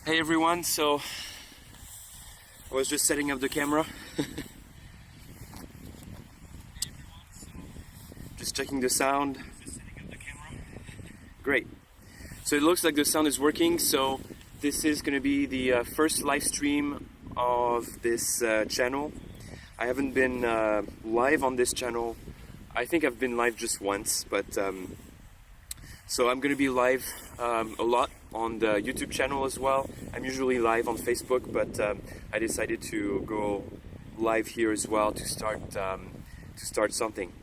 Hey everyone, so I was just setting up the camera. Just checking the sound. Great. So it looks like the sound is working, so this is going to be the first live stream of this channel. I haven't been live on this channel. I think I've been live just once, but so I'm going to be live a lot on the YouTube channel as well. I'm usually live on Facebook, but I decided to go live here as well to start something.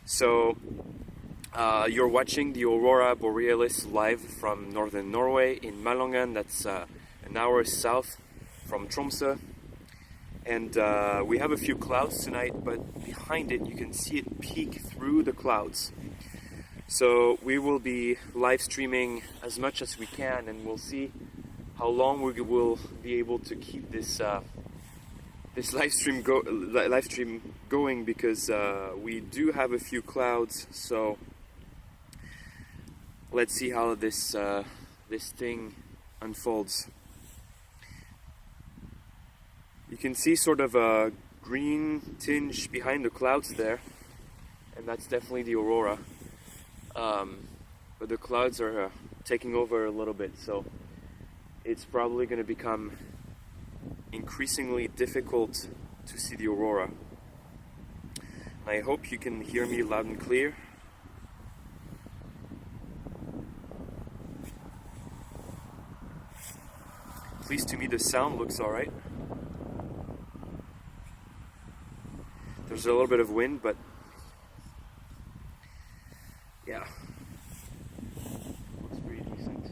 So you're watching the Aurora Borealis live from northern Norway in Malangen. That's an hour south from Tromsø. And we have a few clouds tonight, but behind it you can see it peek through the clouds. So we will be live streaming as much as we can, and we'll see how long we will be able to keep this this live stream going, because we do have a few clouds. So let's see how this thing unfolds. You can see sort of a green tinge behind the clouds there, and that's definitely the aurora. But the clouds are taking over a little bit, so it's probably going to become increasingly difficult to see the aurora. I hope you can hear me loud and clear. At least to me the sound looks alright. There's a little bit of wind, but yeah, looks pretty decent.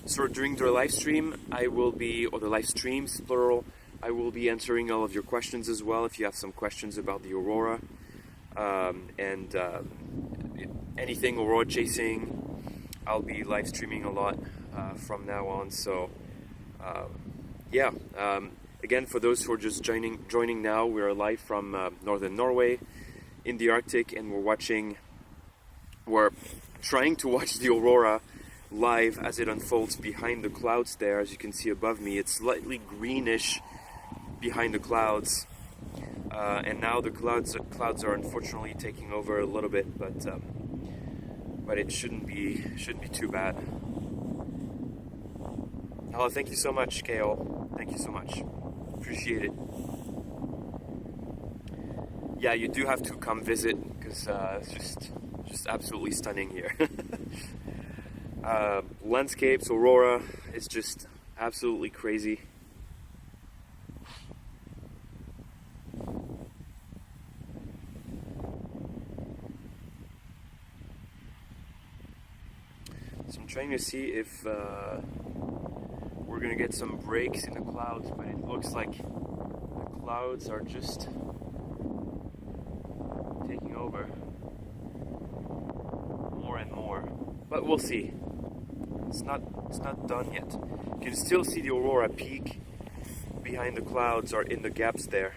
So during the live stream, or the live streams plural, I will be answering all of your questions as well. If you have some questions about the aurora and anything aurora chasing, I'll be live streaming a lot from now on. So yeah. Again, for those who are just joining now, we're live from northern Norway in the Arctic, and we're trying to watch the aurora live as it unfolds behind the clouds there. As you can see above me, it's slightly greenish behind the clouds, and now the clouds are unfortunately taking over a little bit, but it shouldn't be too bad. Oh, thank you so much, KO. Thank you so much. Appreciate it. Yeah, you do have to come visit, because it's just absolutely stunning here. Landscapes, aurora, it's just absolutely crazy. So I'm trying to see if we're gonna get some breaks in the clouds, but it looks like the clouds are just taking over more and more. But we'll see. It's not done yet. You can still see the aurora peak behind the clouds or in the gaps there.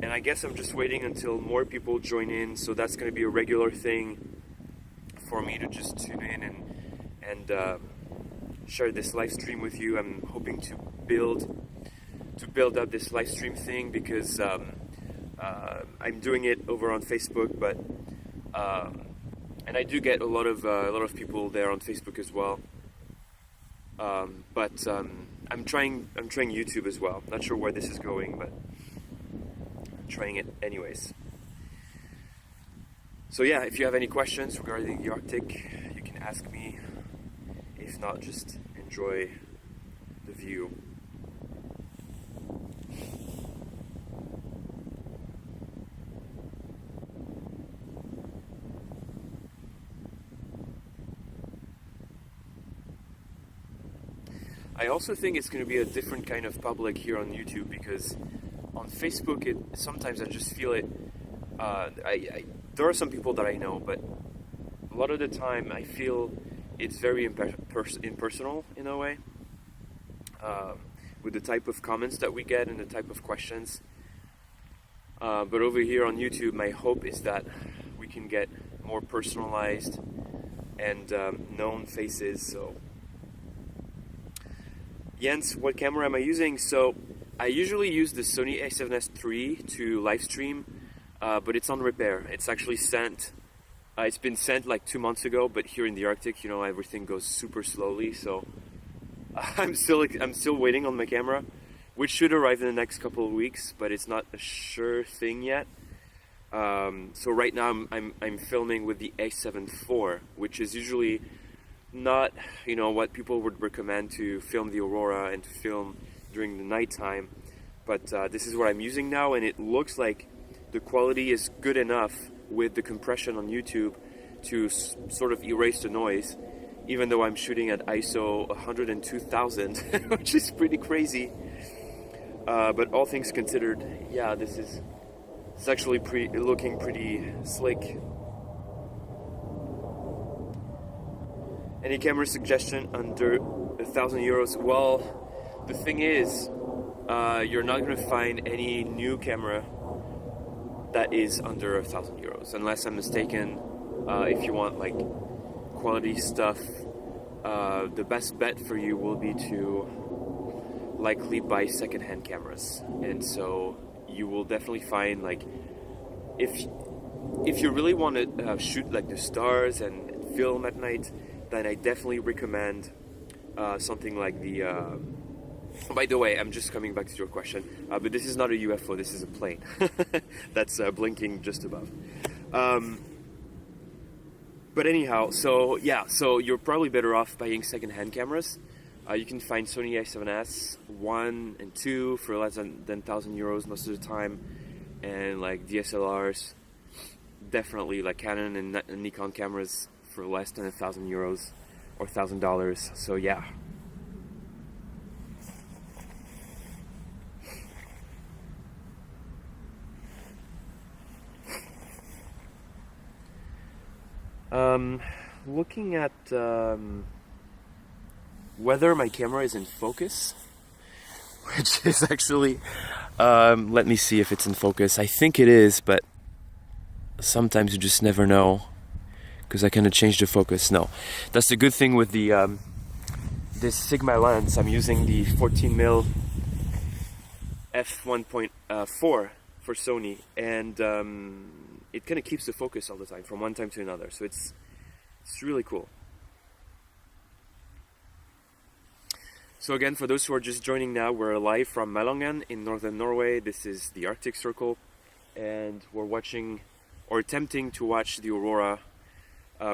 And I guess I'm just waiting until more people join in, so that's going to be a regular thing for me to just tune in and share this live stream with you. I'm hoping to build up this live stream thing, because I'm doing it over on Facebook, but and I do get a lot of people there on Facebook as well. But I'm trying YouTube as well. Not sure where this is going, but I'm trying it anyways. So yeah, if you have any questions regarding the Arctic, you can ask me. If not, just enjoy the view. I also think it's going to be a different kind of public here on YouTube, because on Facebook, sometimes I just feel it. There are some people that I know, but a lot of the time I feel it's very impersonal in a way, with the type of comments that we get and the type of questions. But over here on YouTube, my hope is that we can get more personalized and known faces. So Jens, what camera am I using? So I usually use the Sony a7S III to live stream, but it's on repair. It's actually sent. It's been sent like 2 months ago, but here in the Arctic, you know, everything goes super slowly. So I'm still waiting on my camera, which should arrive in the next couple of weeks, but it's not a sure thing yet. So right now I'm filming with the A7 IV, which is usually not, you know, what people would recommend to film the Aurora and to film during the nighttime. But this is what I'm using now, and it looks like the quality is good enough with the compression on YouTube to sort of erase the noise, even though I'm shooting at ISO 102,000, which is pretty crazy. But all things considered, yeah, it's actually looking pretty slick. Any camera suggestion under €1,000? Well, the thing is, you're not going to find any new camera that is under €1,000, unless I'm mistaken. If you want like quality stuff, the best bet for you will be to likely buy secondhand cameras. And so you will definitely find, like, if you really want to shoot like the stars and film at night, then I definitely recommend something like the by the way, I'm just coming back to your question, but this is not a UFO, this is a plane that's blinking just above. But anyhow, so yeah, so you're probably better off buying second-hand cameras. You can find Sony a7S 1 and 2 for less than €1,000 most of the time, and like DSLRs, definitely like Canon and Nikon cameras for less than €1,000 or $1,000. So yeah. Looking at whether my camera is in focus, which is actually, let me see if it's in focus. I think it is, but sometimes you just never know, because I kind of changed the focus. No, that's the good thing with the this Sigma lens. I'm using the 14mm f1.4 for Sony, and it kind of keeps the focus all the time from one time to another. So it's really cool. So again, for those who are just joining now, we're live from Malangen in northern Norway. This is the Arctic Circle, and we're watching, or attempting to watch, the Aurora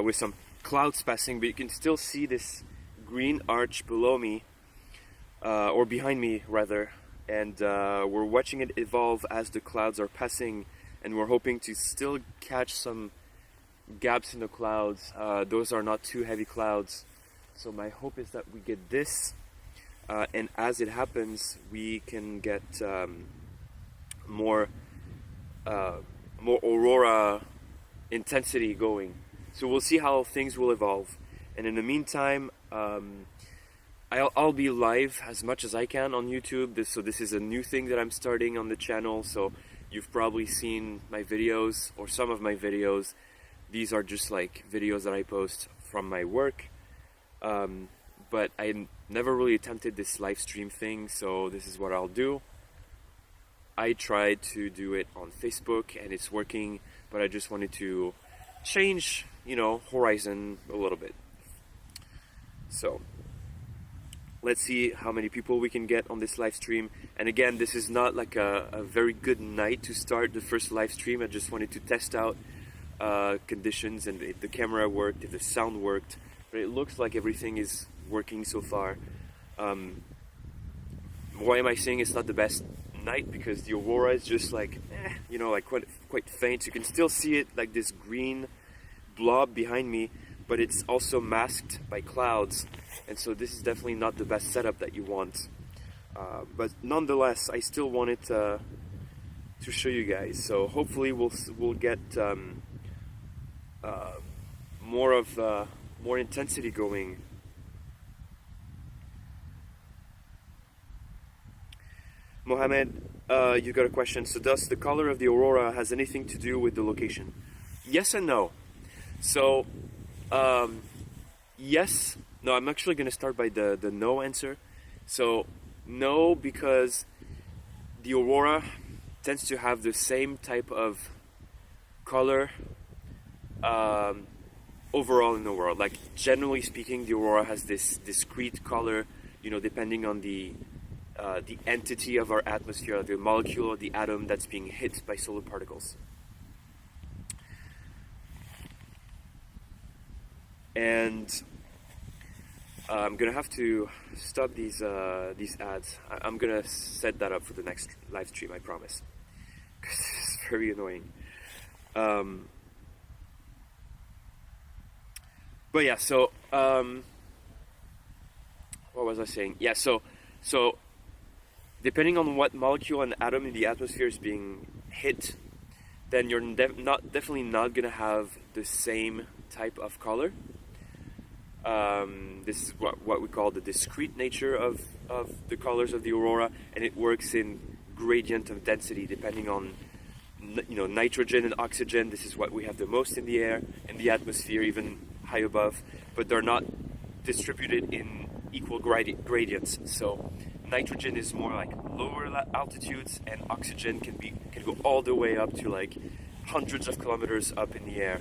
with some clouds passing, but you can still see this green arch below me, or behind me rather, and we're watching it evolve as the clouds are passing, and we're hoping to still catch some gaps in the clouds. Those are not too heavy clouds, so my hope is that we get this, and as it happens, we can get more Aurora intensity going. So we'll see how things will evolve, and in the meantime, I'll be live as much as I can on YouTube. So this is a new thing that I'm starting on the channel, so you've probably seen my videos, or some of my videos. These are just like videos that I post from my work, but I never really attempted this live stream thing, so this is what I'll do. I tried to do it on Facebook and it's working, but I just wanted to change, you know, horizon a little bit. So let's see how many people we can get on this live stream. And again, this is not like a very good night to start the first live stream. I just wanted to test out conditions, and if the camera worked, if the sound worked, but it looks like everything is working so far. Why am I saying it's not the best night? Because the Aurora is just like, you know, like quite faint. You can still see it, like this green blob behind me, but it's also masked by clouds, and so this is definitely not the best setup that you want. But nonetheless, I still wanted to show you guys. So hopefully we'll get more intensity going. Mohammed, you got a question. So does the color of the aurora has anything to do with the location? Yes and no. So, yes. No, I'm actually going to start by the no answer. So, no, because the aurora tends to have the same type of color overall in the world. Like, generally speaking, the aurora has this discrete color, depending on the entity of our atmosphere, the molecule or the atom that's being hit by solar particles. And I'm gonna have to stop these ads. I'm gonna set that up for the next live stream, I promise, because it's very annoying. But yeah, so what was I saying? Yeah, so depending on what molecule and atom in the atmosphere is being hit, then you're definitely not gonna have the same type of color. This is what we call the discrete nature of the colors of the aurora, and it works in gradient of density depending on nitrogen and oxygen. This is what we have the most in the air, in the atmosphere, even high above, but they're not distributed in equal gradients. So nitrogen is more like lower altitudes, and oxygen can go all the way up to like hundreds of kilometers up in the air.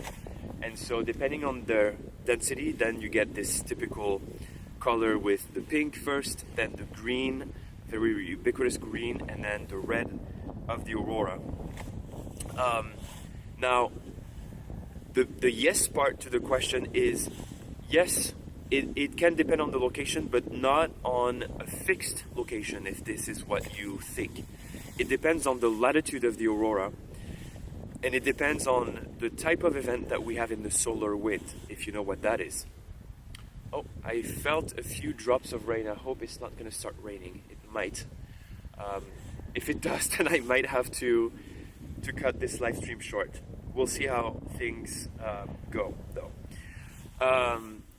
And so depending on their density, then you get this typical color with the pink first, then the green, very ubiquitous green, and then the red of the aurora. Now, the yes part to the question is, yes, it can depend on the location, but not on a fixed location, if this is what you think. It depends on the latitude of the aurora, and it depends on the type of event that we have in the solar wind, if you know what that is. Oh, I felt a few drops of rain. I hope it's not going to start raining. It might. If it does, then I might have to cut this live stream short. We'll see how things go, though.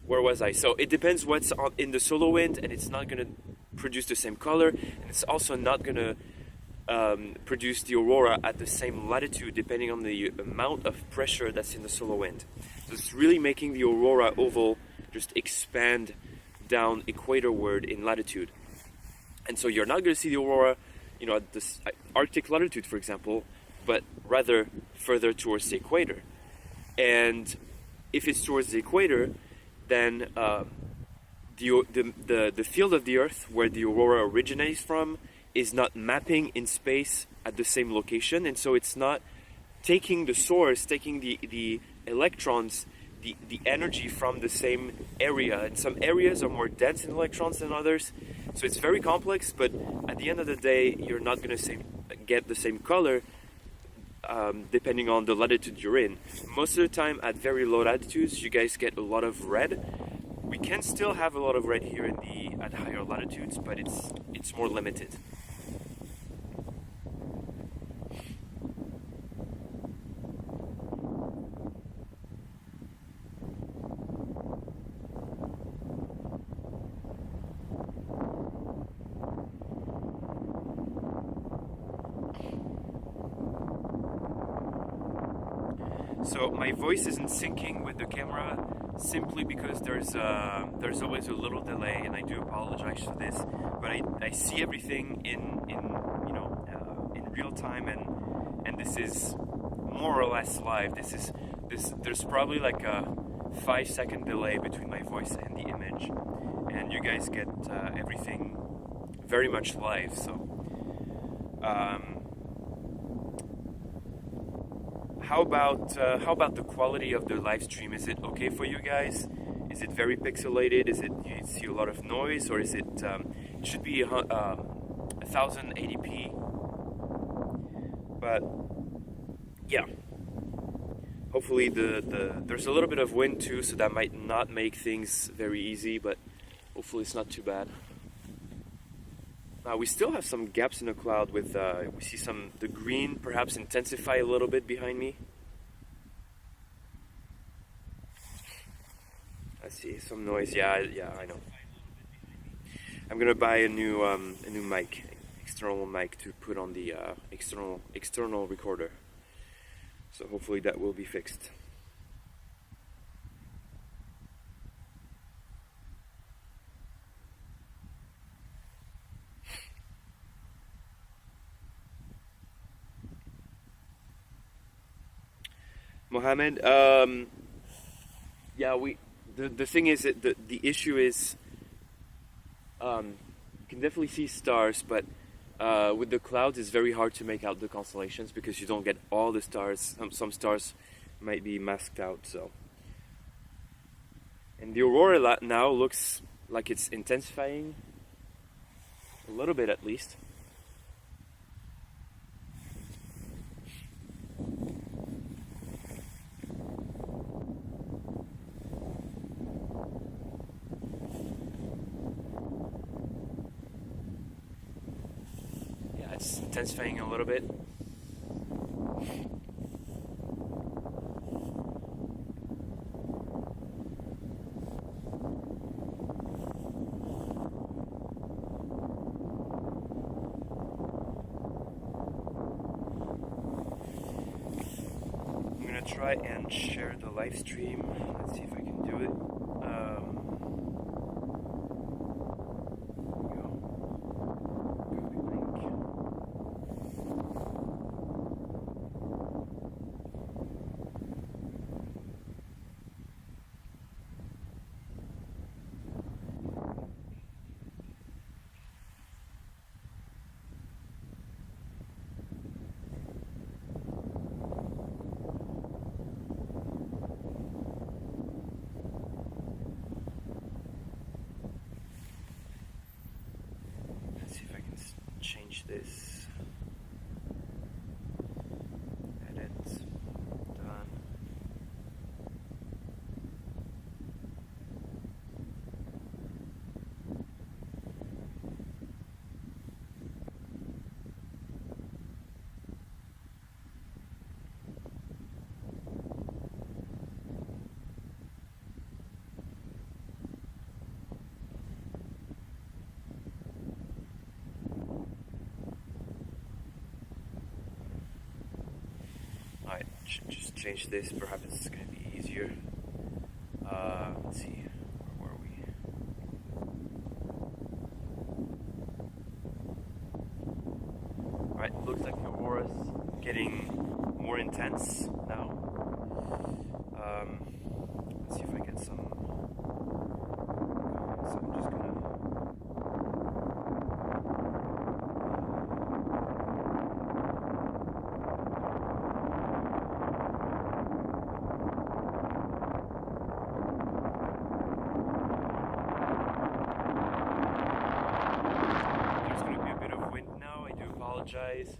Where was I? So it depends what's in the solar wind, and it's not going to produce the same color, and it's also not going to produce the aurora at the same latitude depending on the amount of pressure that's in the solar wind. So it's really making the aurora oval just expand down equatorward in latitude. And so you're not going to see the aurora, at the Arctic latitude, for example, but rather further towards the equator. And if it's towards the equator, then the field of the Earth where the aurora originates from is not mapping in space at the same location, and so it's not taking the source, taking the electrons, the energy from the same area. And some areas are more dense in electrons than others, so it's very complex, but at the end of the day, you're not going to get the same color depending on the latitude you're in. Most of the time, at very low latitudes, you guys get a lot of red. We can still have a lot of red here at higher latitudes, but it's more limited. So my voice isn't syncing with the camera simply because there's always a little delay, and I do apologize for this. But I see everything in real time, and this is more or less live. There's probably like a 5-second delay between my voice and the image, and you guys get everything very much live. So. How about the quality of the live stream? Is it okay for you guys? Is it very pixelated? Do you see a lot of noise, or is it? It should be 1080p. But yeah, hopefully there's a little bit of wind too, so that might not make things very easy, but hopefully it's not too bad. We still have some gaps in the cloud with, we see the green perhaps intensify a little bit behind me. I see some noise. Yeah, I know. I'm gonna buy a new mic. external mic to put on the external recorder. So hopefully that will be fixed. Mohammed, yeah, the thing is that the issue is, you can definitely see stars, but with the clouds it's very hard to make out the constellations because you don't get all the stars. Some stars might be masked out. So, and the aurora now looks like it's intensifying a little bit at least. It's intensifying a little bit. I'm gonna try and share the live stream. Let's see if I can do it. Change this. Edit. Done. I should just change this, perhaps it's going to be easier. Let's see, where were we? Alright, looks like the aurora's getting more intense now. Let's see if I get some. So I'm just gonna. Apologize.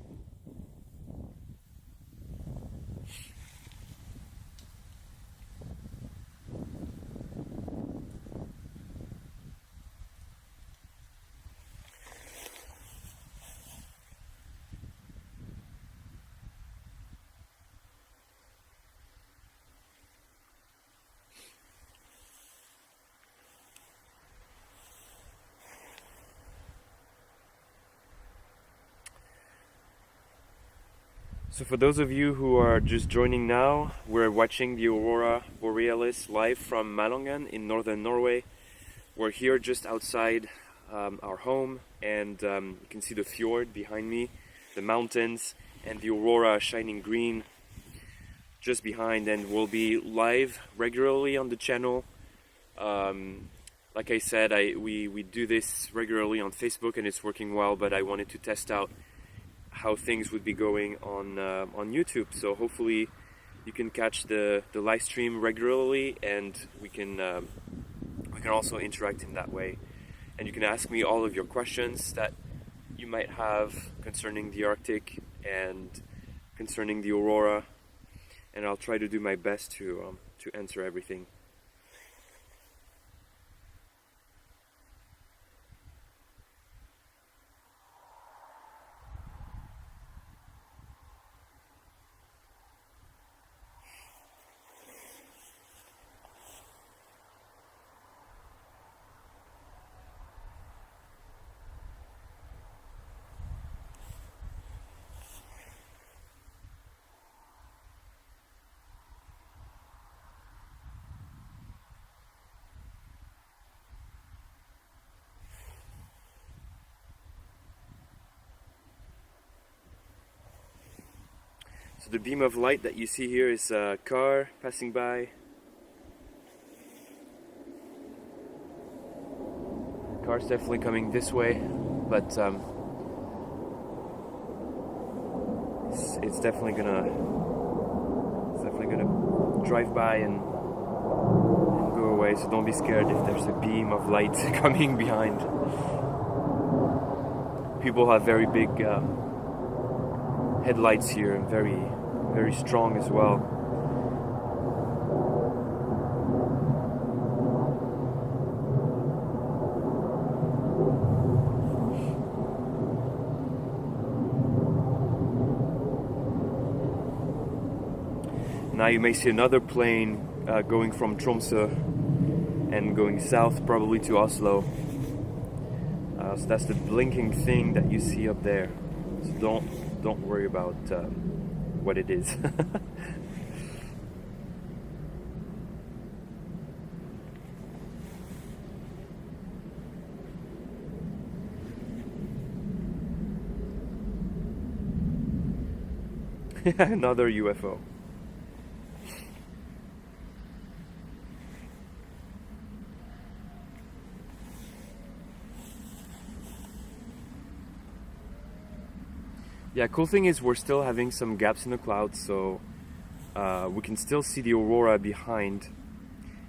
So for those of you who are just joining now, we're watching the Aurora Borealis live from Malangen in northern Norway. We're here just outside our home, and you can see the fjord behind me, the mountains, and the Aurora shining green just behind, and we'll be live regularly on the channel. Like I said, we do this regularly on Facebook and it's working well, but I wanted to test out how things would be going on YouTube. So hopefully you can catch the live stream regularly, and we can also interact in that way. And you can ask me all of your questions that you might have concerning the Arctic and concerning the Aurora, and I'll try to do my best to answer everything. So the beam of light that you see here is a car passing by. The car's definitely coming this way, but it's definitely gonna drive by and go away. So don't be scared if there's a beam of light coming behind. People have very big headlights here, and very strong as well. Now you may see another plane going from Tromsø and going south, probably to Oslo. So that's the blinking thing that you see up there. So don't worry about what it is. Another UFO. Yeah, cool thing is we're still having some gaps in the clouds, so we can still see the aurora behind,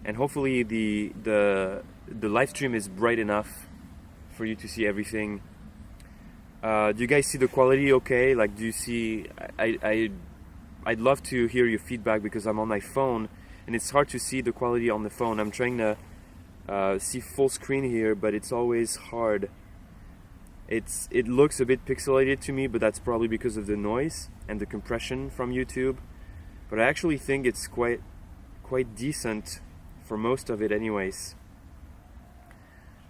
and hopefully the live stream is bright enough for you to see everything. Do you guys see the quality okay? Like, do you see? I'd love to hear your feedback because I'm on my phone and it's hard to see the quality on the phone. I'm trying to see full screen here, but it's always hard. It looks a bit pixelated to me, but that's probably because of the noise and the compression from YouTube. But I actually think it's quite decent for most of it anyways.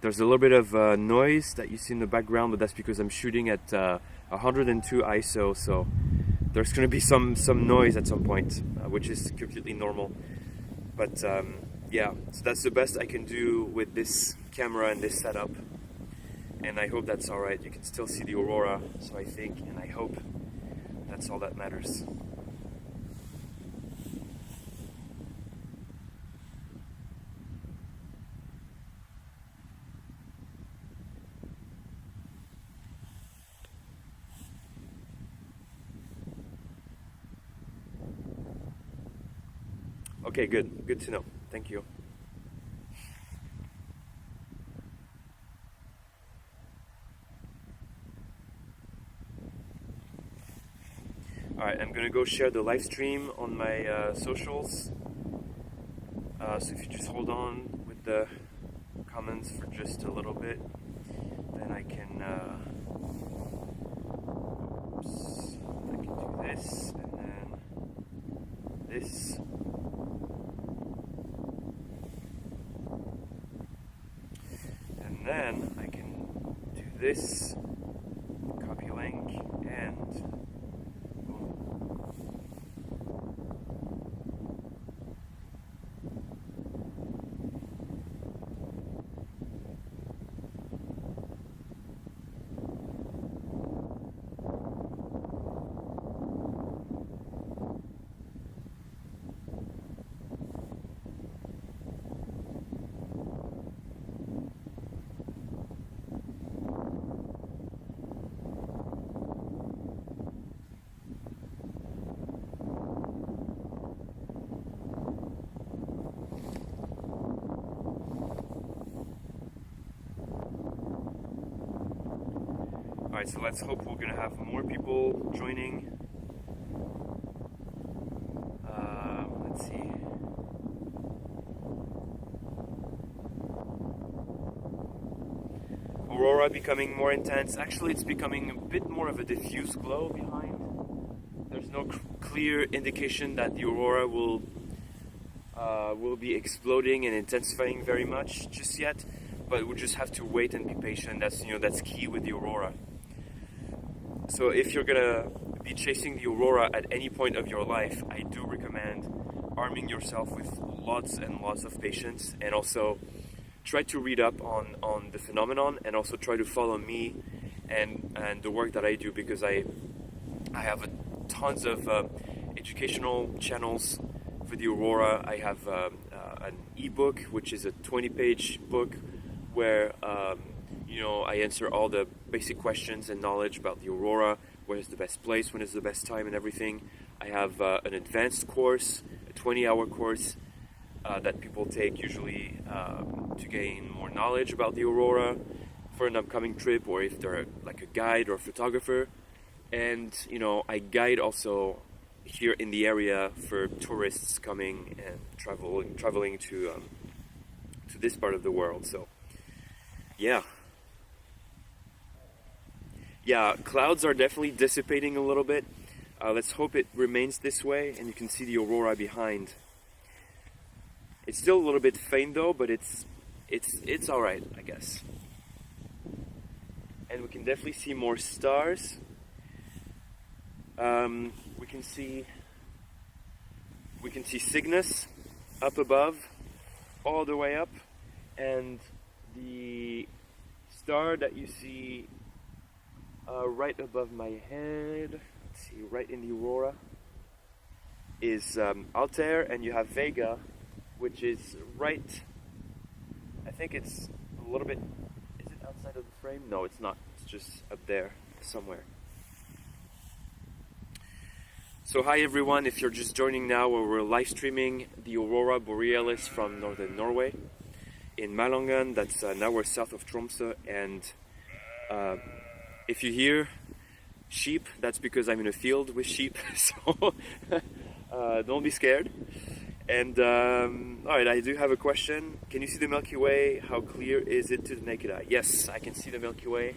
There's a little bit of noise that you see in the background, but that's because I'm shooting at 102 ISO, so there's going to be some noise at some point, which is completely normal. But yeah, so that's the best I can do with this camera and this setup. And I hope that's alright. You can still see the aurora, so I think, and I hope that's all that matters. Okay, good. Good to know. Thank you. Alright, I'm gonna go share the live stream on my socials. So if you just hold on with the comments for just a little bit, then I can do this, and then this. And then I can do this, copy link, and alright, so let's hope we're gonna have more people joining. Let's see. Aurora becoming more intense. Actually, it's becoming a bit more of a diffuse glow behind. There's no clear indication that the aurora will be exploding and intensifying very much just yet. But we just have to wait and be patient. That's key with the aurora. So if you're gonna be chasing the aurora at any point of your life, I do recommend arming yourself with lots and lots of patience, and also try to read up on the phenomenon, and also try to follow me and the work that I do, because I have tons of educational channels for the Aurora. I have an ebook, which is a 20-page book where I answer all the basic questions and knowledge about the Aurora, where is the best place, when is the best time, and everything. I have an advanced course, a 20-hour course that people take usually to gain more knowledge about the Aurora for an upcoming trip, or if they're like a guide or a photographer. And I guide also here in the area for tourists coming and traveling to this part of the world. So yeah, clouds are definitely dissipating a little bit. Let's hope it remains this way, and you can see the Aurora behind. It's still a little bit faint though, but it's all right, I guess. And we can definitely see more stars. We can see Cygnus up above, all the way up, and the star that you see right above my head, let's see, right in the Aurora, is Altair, and you have Vega, which is right, I think it's a little bit, is it outside of the frame? No, it's not, it's just up there somewhere. So hi everyone, if you're just joining now, we're live streaming the Aurora Borealis from northern Norway in Malangen. That's now we're south of Tromsø, and if you hear sheep, that's because I'm in a field with sheep, so don't be scared. And alright, I do have a question. Can you see the Milky Way? How clear is it to the naked eye? Yes, I can see the Milky Way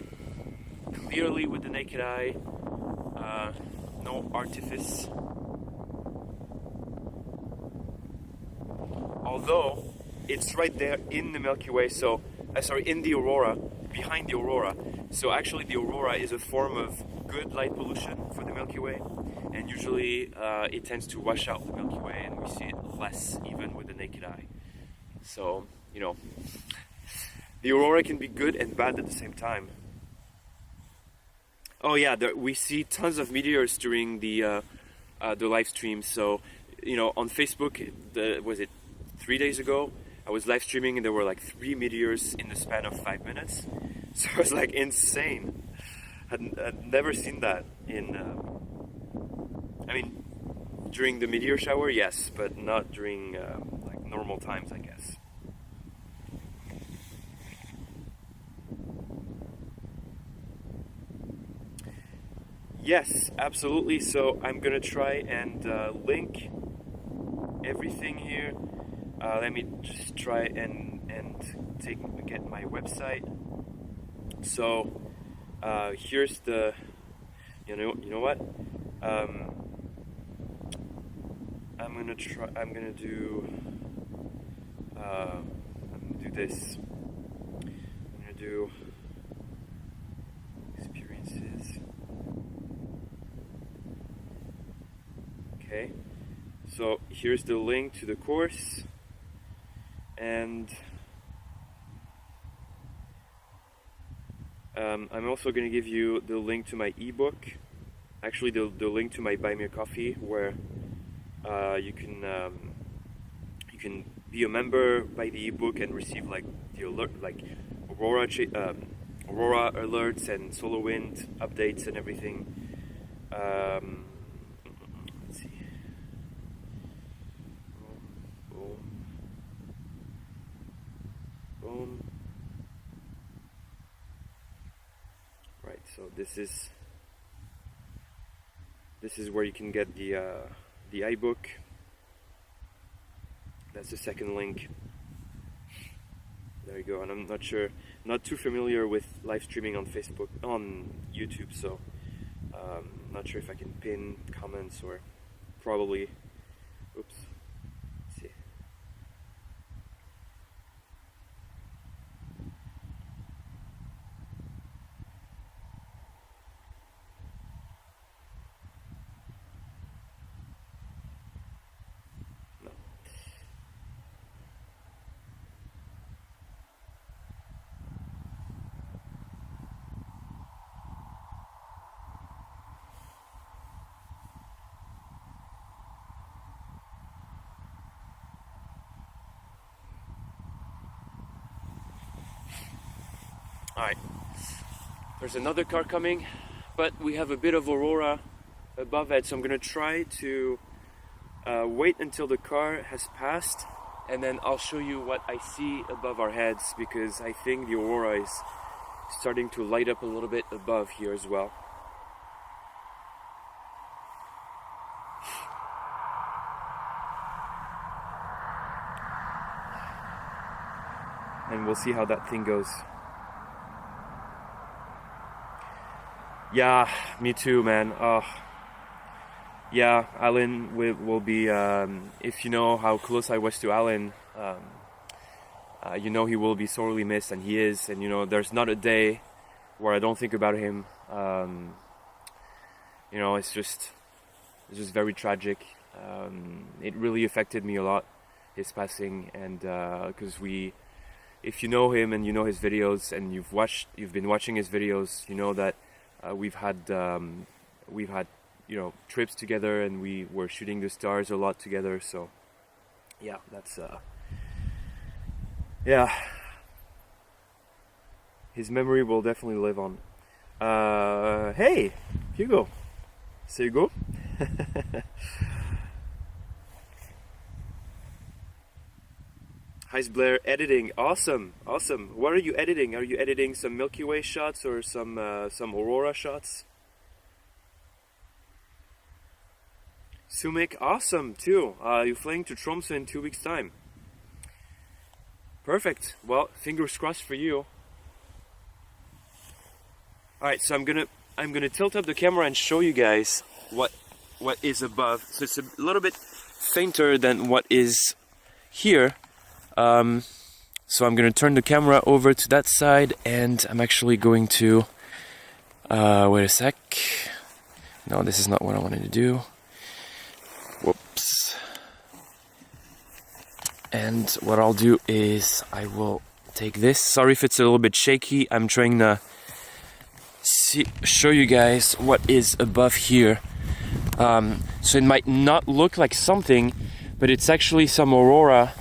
clearly with the naked eye. No artifice. Although it's right there in the Milky Way, so in the Aurora, behind the Aurora. So actually the Aurora is a form of good light pollution for the Milky Way, and usually it tends to wash out the Milky Way, and we see it less even with the naked eye. So, the Aurora can be good and bad at the same time. Oh yeah, we see tons of meteors during the live stream. So, on Facebook, was it 3 days ago? I was live streaming and there were like 3 meteors in the span of 5 minutes. So it was like insane. I'd never seen that during the meteor shower, yes, but not during like normal times, I guess. Yes, absolutely. So I'm gonna try and link everything here. Let me just try and get my website. So here's the, you know what? I'm gonna do this. I'm gonna do experiences. Okay, so here's the link to the course, and I'm also going to give you the link to my ebook, actually the link to my Buy Me a Coffee, where you can be a member, buy the ebook, and receive like the alert, like Aurora alerts and solar wind updates and everything. Let's see. Boom. Right. So this is where you can get the iBook. That's the second link. There you go. And I'm not too familiar with live streaming on Facebook, on YouTube, so not sure if I can pin comments or probably. Oops. Let's see. Alright, there's another car coming, but we have a bit of aurora above it, so I'm gonna try to wait until the car has passed, and then I'll show you what I see above our heads, because I think the aurora is starting to light up a little bit above here as well. And we'll see how that thing goes. Yeah, me too, man. Yeah, Alan will be, if you know how close I was to Alan, you know he will be sorely missed, and he is. And you know, there's not a day where I don't think about him. You know, it's just very tragic. It really affected me a lot, his passing, and because if you know him and you know his videos and you've been watching his videos, you know that we've had you know, trips together, and we were shooting the stars a lot together. So yeah, that's yeah, his memory will definitely live on. Hey, Hugo, c'est Hugo. Hi Blair, editing, awesome. What are you editing? Are you editing some Milky Way shots or some Aurora shots? Sumik, awesome too. You're flying to Tromsø in 2 weeks' time. Perfect. Well, fingers crossed for you. All right, so I'm gonna tilt up the camera and show you guys what is above. So it's a little bit fainter than what is here. So I'm gonna turn the camera over to that side, and I'm actually going to wait a sec. No, this is not what I wanted to do. Whoops. And what I'll do is I will take this. Sorry if it's a little bit shaky. I'm trying to show you guys what is above here. So it might not look like something, but it's actually some aurora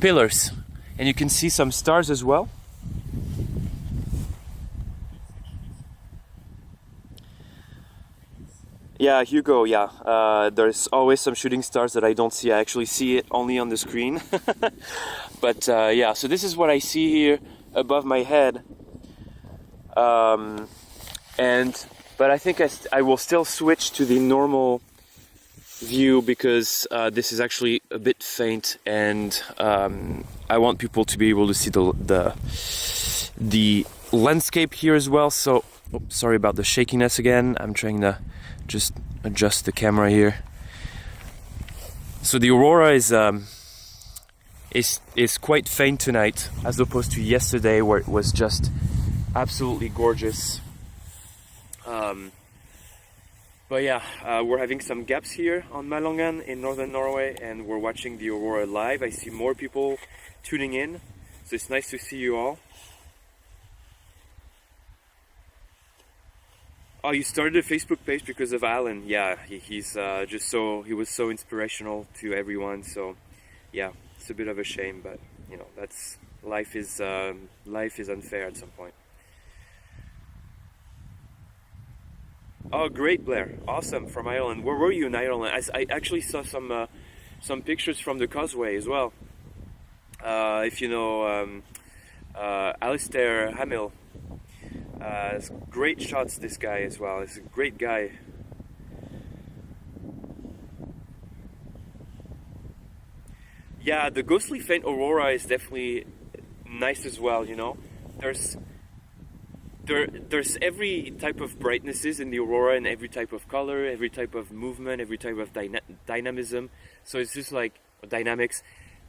pillars, and you can see some stars as well. Yeah, Hugo, yeah. There's always some shooting stars that I don't see. I actually see it only on the screen. But yeah, so this is what I see here above my head. But I think I will still switch to the normal view, because this is actually a bit faint, and I want people to be able to see the landscape here as well. So, sorry about the shakiness again. I'm trying to just adjust the camera here. So the aurora is quite faint tonight, as opposed to yesterday, where it was just absolutely gorgeous. But yeah, we're having some gaps here on Malongan in northern Norway, and we're watching the aurora live. I see more people tuning in, so it's nice to see you all. Oh, you started a Facebook page because of Alan. Yeah, he was so inspirational to everyone. So yeah, it's a bit of a shame, but you know, that's life is unfair at some point. Oh, great, Blair. Awesome, from Ireland. Where were you in Ireland? I actually saw some pictures from the causeway as well. If you know Alistair Hamill. Great shots, this guy as well. He's a great guy. Yeah, the ghostly faint aurora is definitely nice as well, you know. There's every type of brightnesses in the aurora, and every type of color, every type of movement, every type of dynamism. So it's just like dynamics,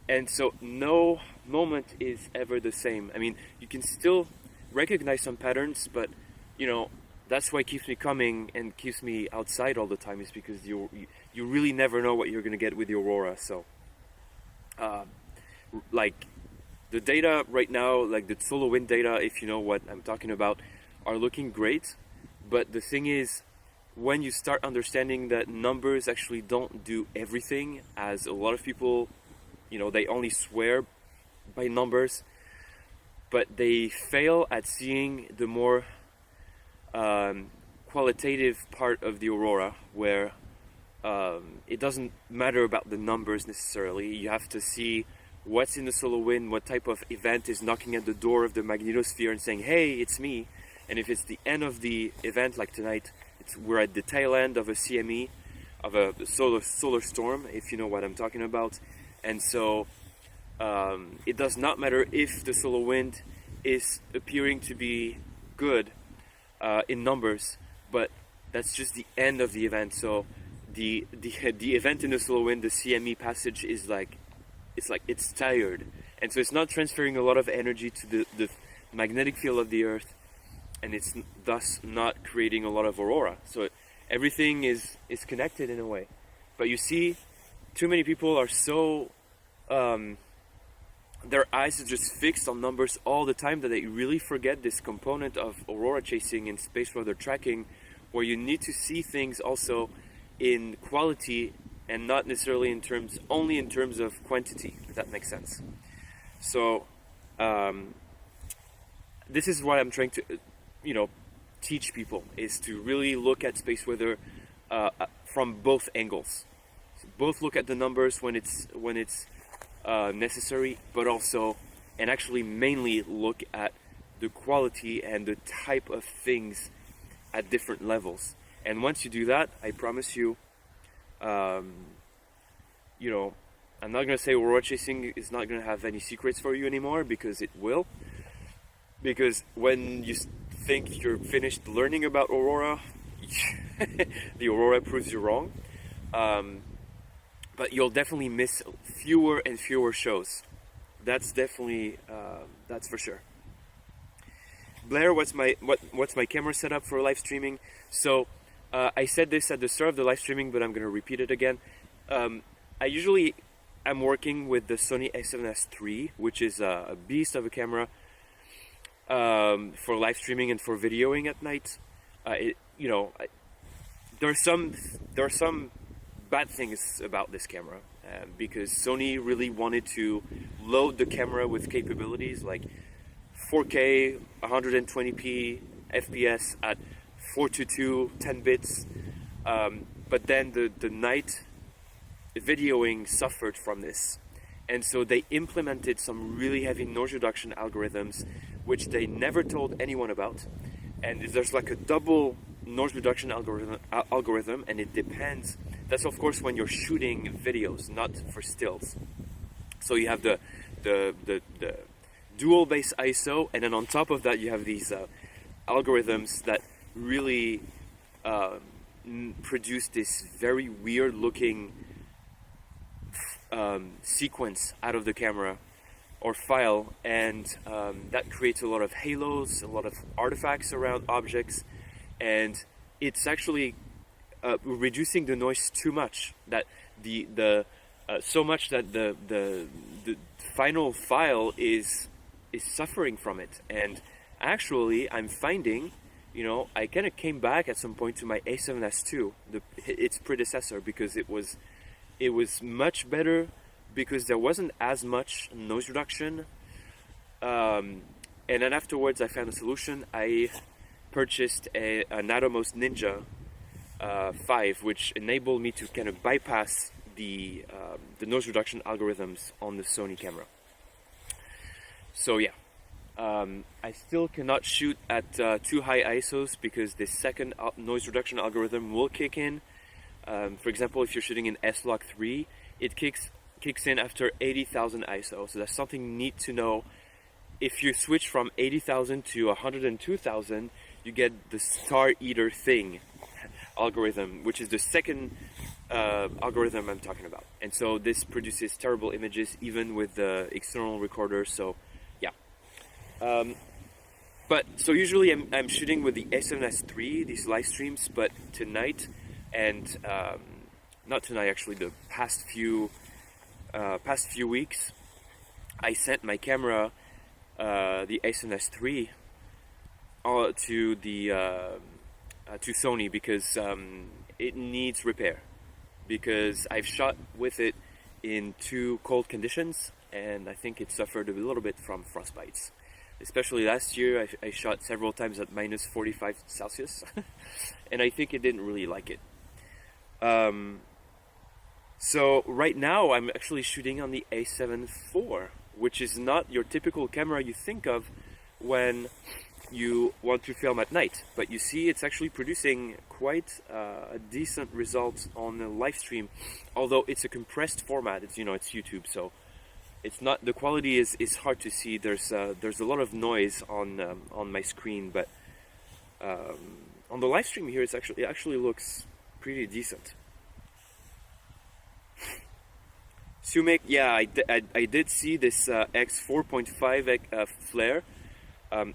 and so no moment is ever the same. I mean, you can still recognize some patterns, but you know, that's why it keeps me coming and keeps me outside all the time, is because you really never know what you're gonna get with the aurora. So like the data right now, like the solar wind data, if you know what I'm talking about, are looking great. But the thing is, when you start understanding that numbers actually don't do everything, as a lot of people, you know, they only swear by numbers. but they fail at seeing the more qualitative part of the aurora, where it doesn't matter about the numbers necessarily. You have to see what's in the solar wind, what type of event is knocking at the door of the magnetosphere and saying, hey, it's me. And if it's the end of the event, like tonight, we're at the tail end of a CME, of a solar storm, if you know what I'm talking about. And so it does not matter if the solar wind is appearing to be good in numbers, but that's just the end of the event. So the event in the solar wind, the CME passage, is it's tired, and so it's not transferring a lot of energy to the magnetic field of the Earth, and it's thus not creating a lot of aurora. So everything is connected in a way. But you see, too many people are so their eyes are just fixed on numbers all the time that they really forget this component of aurora chasing and space weather tracking, where you need to see things also in quality and not necessarily only in terms of quantity, if that makes sense. So this is what I'm trying to teach people, is to really look at space weather from both angles. So both look at the numbers when it's necessary, but also, and actually mainly, look at the quality and the type of things at different levels. And once you do that, I promise you, I'm not going to say aurora chasing is not going to have any secrets for you anymore, because it will. Because when you think you're finished learning about aurora, the aurora proves you wrong. But you'll definitely miss fewer and fewer shows. That's definitely, that's for sure. Blair, what's my camera setup for live streaming? So I said this at the start of the live streaming, but I'm going to repeat it again. I'm working with the Sony a7S III, which is a beast of a camera for live streaming and for videoing at night. There are some bad things about this camera, because Sony really wanted to load the camera with capabilities like 4K, 120p FPS at 422, 10 bits, but then the night videoing suffered from this, and so they implemented some really heavy noise reduction algorithms, which they never told anyone about. And there's like a double noise reduction algorithm, and it depends. That's of course when you're shooting videos, not for stills. So you have the dual base ISO, and then on top of that you have these algorithms that really produce this very weird looking sequence out of the camera or file, and that creates a lot of halos, a lot of artifacts around objects, and it's actually reducing the noise too much, that so much that the final file is suffering from it. And actually I'm finding, I kind of came back at some point to my A7S II, its predecessor, because it was much better, because there wasn't as much noise reduction. And then afterwards I found a solution. I purchased an Atomos Ninja 5, which enabled me to kind of bypass the noise reduction algorithms on the Sony camera. So yeah, I still cannot shoot at too high ISOs, because the second noise reduction algorithm will kick in. For example, if you're shooting in S-Log 3, it kicks in after 80,000 ISO. So that's something neat to know. If you switch from 80,000 to 102,000, you get the Star Eater thing algorithm, which is the second algorithm I'm talking about. And so this produces terrible images even with the external recorder. So yeah. But so usually I'm shooting with the A7S III, these live streams, but tonight, and not tonight actually, the past few weeks, I sent my camera, the A7S III, to Sony, because it needs repair, because I've shot with it in too cold conditions, and I think it suffered a little bit from frostbites. Especially last year, I shot several times at minus 45 Celsius, and I think it didn't really like it. So right now I'm actually shooting on the A7 IV, which is not your typical camera you think of when you want to film at night. But you see it's actually producing quite a decent result on the live stream, although it's a compressed format. It's, you know, it's YouTube, so it's not, the quality is hard to see. There's a lot of noise on my screen, but on the live stream here it actually looks pretty decent. Sumic, yeah, I did see this X 4.5 flare,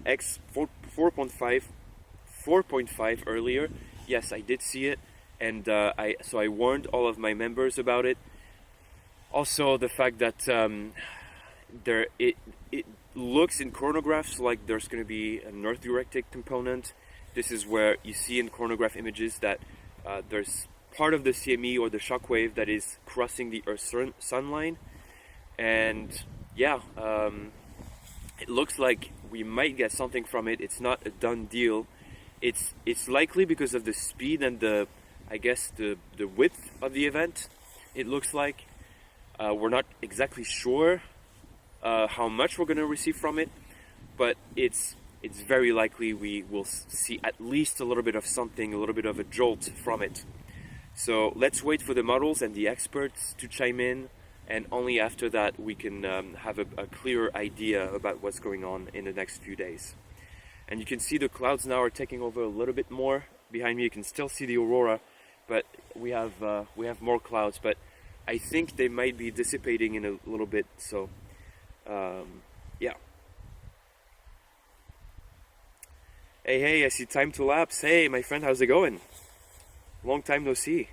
X 4.5 earlier. Yes, I did see it, and so I warned all of my members about it. Also, the fact that it looks in chronographs like there's going to be an Earth-directed component. This is where you see in chronograph images that there's part of the CME or the shockwave that is crossing the Earth-Sun line, and yeah, it looks like we might get something from it. It's not a done deal. It's likely because of the speed and the width of the event. It looks like we're not exactly sure how much we're going to receive from it, but it's very likely we will see at least a little bit of something, a little bit of a jolt from it. So let's wait for the models and the experts to chime in, and only after that we can have a clearer idea about what's going on in the next few days. And you can see the clouds now are taking over a little bit more. Behind me you can still see the Aurora, but we have more clouds, but I think they might be dissipating in a little bit, so yeah. Hey, I see time to lapse. Hey, my friend, how's it going? Long time no see.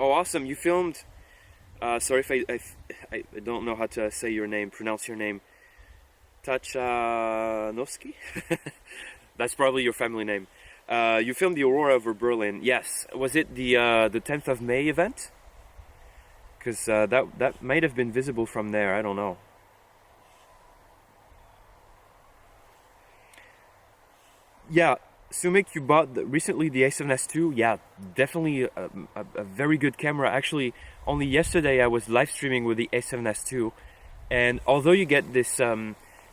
Oh, awesome! You filmed. Sorry if I don't know how to say your name, pronounce your name. Tachanowski? That's probably your family name. You filmed the Aurora over Berlin. Yes. Was it the 10th of May event? Because that might have been visible from there. I don't know. Yeah, Sumik, you bought recently the A7S II. Yeah, definitely a very good camera. Actually, only yesterday I was live streaming with the A7S II, and although you get this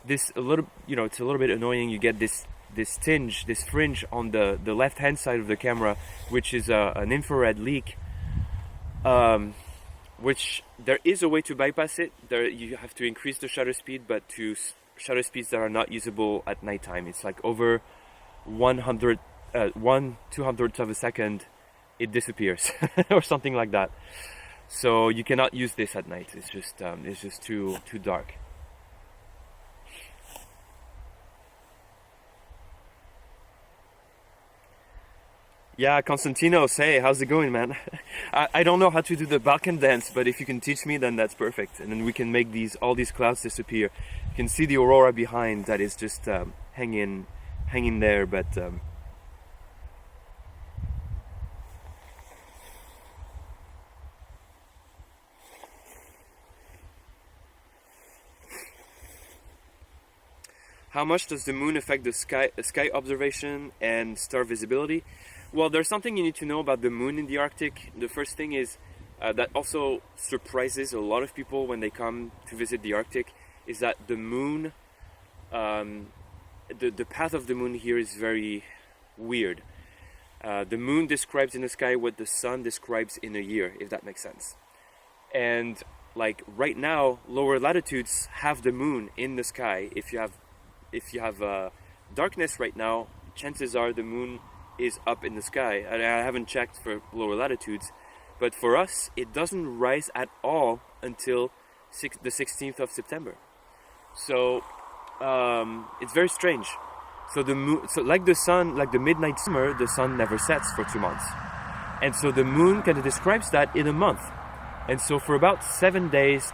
this a little, you know, it's a little bit annoying. You get this tinge, this fringe on the left hand side of the camera, which is an infrared leak. Which there is a way to bypass it. There you have to increase the shutter speed, but to shutter speeds that are not usable at nighttime. It's like over 1/200th of a second, it disappears or something like that. So you cannot use this at night. It's just too dark. Yeah, Konstantinos, hey, how's it going, man? I don't know how to do the Balkan dance, but if you can teach me, then that's perfect. And then we can make all these clouds disappear. You can see the Aurora behind that is just hanging there, but how much does the moon affect the sky observation and star visibility? Well, there's something you need to know about the moon in the Arctic. The first thing is that also surprises a lot of people when they come to visit the Arctic, is that the moon, the path of the moon here is very weird. The moon describes in the sky what the sun describes in a year, if that makes sense. And like right now, lower latitudes have the moon in the sky. If you have darkness right now, chances are the moon is up in the sky. I haven't checked for lower latitudes, but for us it doesn't rise at all until the 16th of September. So it's very strange. So the moon, so like the sun, like the midnight summer, the sun never sets for 2 months, and so the moon kind of describes that in a month. And so for about 7 days